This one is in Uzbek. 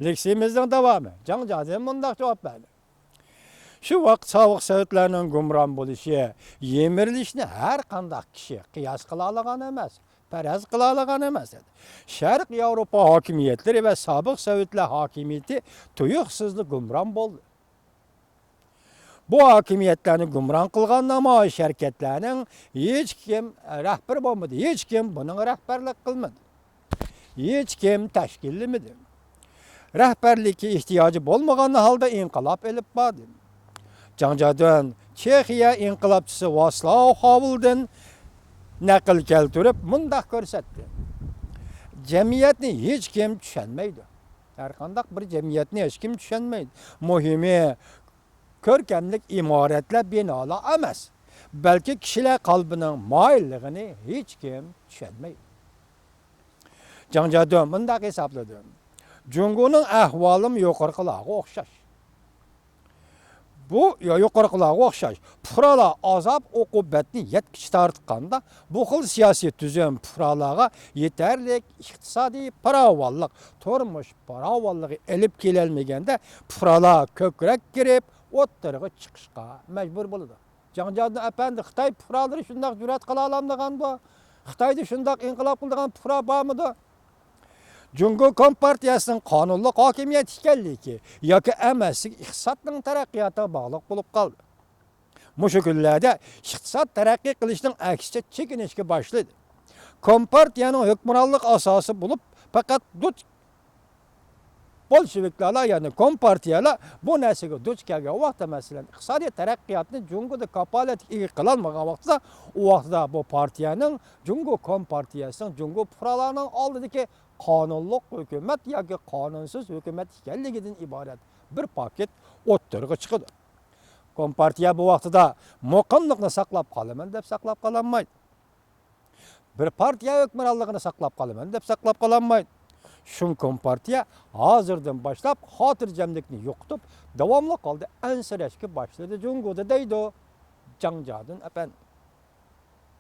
Leksimizin devamı. Can Cadim mundaq cevap verdi. Şu vaqt sobiq Sovetlarning gumron bo'lishi, yemirilishni har qanday kishi qiyos qila olgan emas, faraz qila olgan emas edi. Sharq Yevropa hokimiyatlari va sobiq Sovetlar hokimiyati tuyuqsizli gumron bo'ldi. Bu hokimiyatlarni gumron qilgan namoyish harakatlarning hech kim rahbar bo'lmadi, hech kim buning rahbarlik qilmadi. Hech kim tashkillamadi. Rahbarlikka ehtiyoji bo'lmagan holda inqilob elib bordi. Janjadon Chexiya inqilobchisi Vaslav Haveldan naql keltirib mundaq ko'rsatdi. Jamiyatni hech kim tushunmaydi. Har qanday bir jamiyatni hech kim tushunmaydi. Muhimi ko'rkamlik imoratlar, binolar emas, balki kishilar qalbining moyilligini hech kim tushunmaydi. Janjadon mundaq hisobladi. Jungoning ahvolim yuqorqilarga o'xshash. Bu yuqorqilarga o'xshash. Puhralar azob uqubatni yetkich tortganda bu xil siyosiy tuzum puhralarga yetarlik iqtisodiy farovonlik, turmush farovonligi elib kelolmaganda puhralar ko'krak kirib o'ttirg'i chiqishga majbur bo'ladi. Janjadon apandi Xitoy puhralari shundoq jur'at qila olmagan bu. Xitoyda shundoq inqilob qilgan puhra bormidi? Jungo Kompartiyasining qonunli hokimiyat ekanligi yoki emaslik iqtisodning taraqqiyotiga bog'liq bo'lib qoldi. Mushu kunlarda iqtisod taraqqiy qilishning aksicha chekinishga boshladi. Kompartiyaning hukmronlik asosi bo'lib faqat duch bolsheviklar, ya'ni kompartiyalar bu narsaga duch kelgan vaqtda, masalan, iqtisodiy taraqqiyotni Jungoda kapolatga qila olmagan vaqtda, u vaqtda bu partiyaning Jungo Kompartiyasining Jungo fuqarolarining oldidagi qonunli hukumat yoki qonunsiz hukumat ekanligidan iborat bir paket o'ttirg'i chiqdi. Kompartiya bu vaqtida muqimlikni saqlab qolaman deb saqlab qololmaydi. Bir partiya hukmronligini saqlab qolaman deb saqlab qololmaydi. Shun Kompartiya hozirdan boshlab xotirjamlikni yo'qotib, davomli holda ansirashga boshladi Jungoda deydi Janjadon apandi.